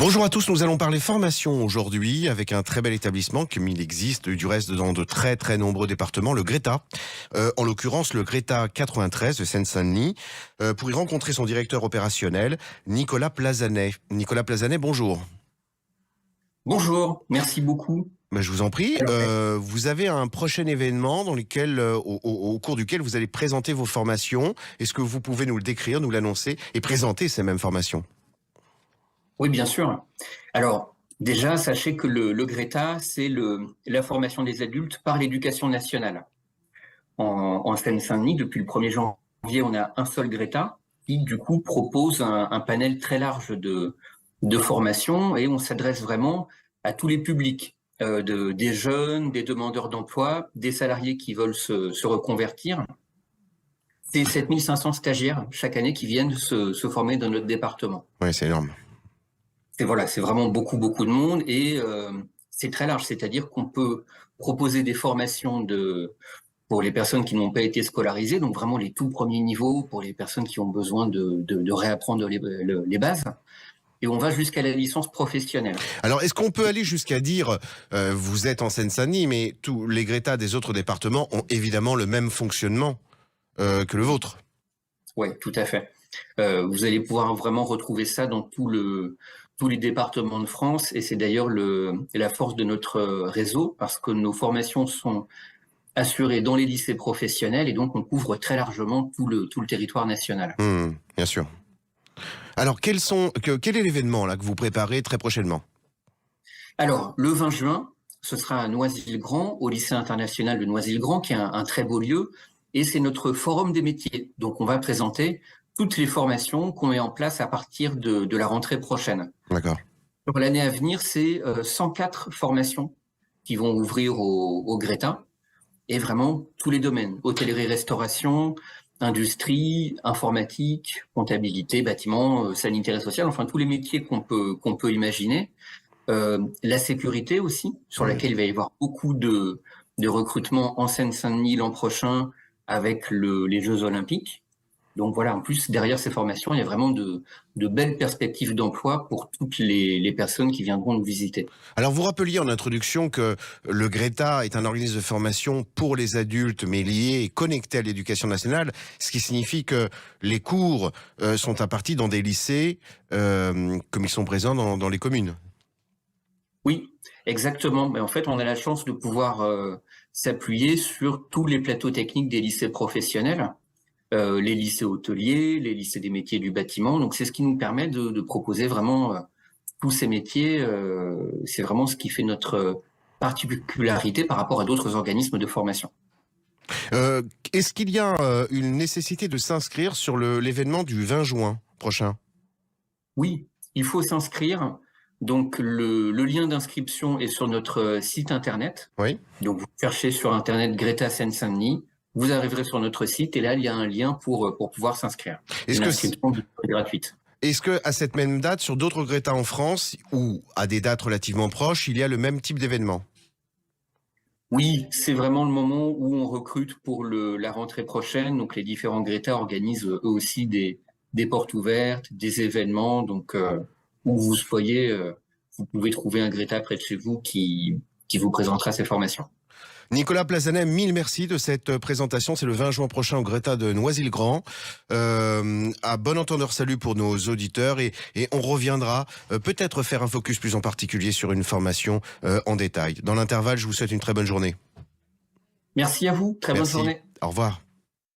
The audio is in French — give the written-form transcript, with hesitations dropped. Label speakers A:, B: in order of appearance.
A: Bonjour à tous, nous allons parler formation aujourd'hui avec un très bel établissement comme il existe du reste dans de très très nombreux départements, le Greta. En l'occurrence le Greta 93 de Seine-Saint-Denis. Pour y rencontrer son directeur opérationnel, Nicolas Plazanet. Nicolas Plazanet, bonjour.
B: Bonjour, merci beaucoup.
A: Je vous en prie.
B: Alors,
A: Vous avez un prochain événement dans lequel, au cours duquel vous allez présenter vos formations. Est-ce que vous pouvez nous le décrire, nous l'annoncer et présenter ces mêmes formations ?
B: oui, bien sûr. Alors, déjà, sachez que le Greta, c'est la formation des adultes par l'éducation nationale. En Seine-Saint-Denis, depuis le 1er janvier, on a un seul Greta qui, du coup, propose un panel très large de formations et on s'adresse vraiment à tous les publics, des jeunes, des demandeurs d'emploi, des salariés qui veulent se reconvertir. C'est 7500 stagiaires chaque année qui viennent se former dans notre département.
A: Oui, c'est énorme.
B: C'est vraiment beaucoup de monde et c'est très large, c'est-à-dire qu'on peut proposer des formations pour les personnes qui n'ont pas été scolarisées, donc vraiment les tout premiers niveaux, pour les personnes qui ont besoin de réapprendre les bases. Et on va jusqu'à la licence professionnelle.
A: Alors, est-ce qu'on peut aller jusqu'à dire, vous êtes en Seine-Saint-Denis, mais tous les Greta des autres départements ont évidemment le même fonctionnement que le vôtre ?
B: Oui, tout à fait. Vous allez pouvoir vraiment retrouver ça dans tous les départements de France, et c'est d'ailleurs la force de notre réseau, parce que nos formations sont assurées dans les lycées professionnels, et donc on couvre très largement tout le territoire national.
A: Bien sûr. Alors, quel est l'événement là que vous préparez très prochainement ?
B: Alors, le 20 juin, ce sera à Noisy-le-Grand, au lycée international de Noisy-le-Grand, qui est un très beau lieu, et c'est notre forum des métiers. Donc, on va présenter toutes les formations qu'on met en place à partir de la rentrée prochaine.
A: D'accord.
B: Pour l'année à venir, c'est 104 formations qui vont ouvrir au Greta, et vraiment tous les domaines, hôtellerie-restauration, industrie, informatique, comptabilité, bâtiment, sanitaire et social, enfin tous les métiers qu'on peut imaginer. La sécurité aussi, sur laquelle il va y avoir beaucoup de recrutement en Seine-Saint-Denis l'an prochain avec les Jeux Olympiques. Donc voilà, en plus, derrière ces formations, il y a vraiment de belles perspectives d'emploi pour toutes les personnes qui viendront nous visiter.
A: Alors, vous rappeliez en introduction que le Greta est un organisme de formation pour les adultes, mais lié et connecté à l'éducation nationale, ce qui signifie que les cours sont impartis dans des lycées comme ils sont présents dans les communes.
B: Oui, exactement. Mais en fait, on a la chance de pouvoir s'appuyer sur tous les plateaux techniques des lycées professionnels. Les lycées hôteliers, les lycées des métiers du bâtiment. Donc, c'est ce qui nous permet de proposer vraiment tous ces métiers. C'est vraiment ce qui fait notre particularité par rapport à d'autres organismes de formation.
A: Est-ce qu'il y a une nécessité de s'inscrire sur l'événement du 20 juin prochain ?
B: Oui, il faut s'inscrire. Donc, le lien d'inscription est sur notre site internet.
A: Oui.
B: Donc, vous cherchez sur internet Greta Seine-Saint-Denis. Vous arriverez sur notre site et là, il y a un lien pour pouvoir s'inscrire. L'inscription est gratuite.
A: Est-ce que à cette même date, sur d'autres Greta en France, ou à des dates relativement proches, il y a le même type d'événement ?
B: Oui, c'est vraiment le moment où on recrute pour la rentrée prochaine. Donc, les différents Greta organisent eux aussi des portes ouvertes, des événements. Donc, où vous soyez, vous pouvez trouver un Greta près de chez vous qui vous présentera ses formations.
A: Nicolas Plazanet, mille merci de cette présentation. C'est le 20 juin prochain au Greta de Noisy-le-Grand. À bon entendeur, salut pour nos auditeurs et on reviendra peut-être faire un focus plus en particulier sur une formation en détail. Dans l'intervalle, je vous souhaite une très bonne journée.
B: Merci à vous. Très bonne journée.
A: Au revoir.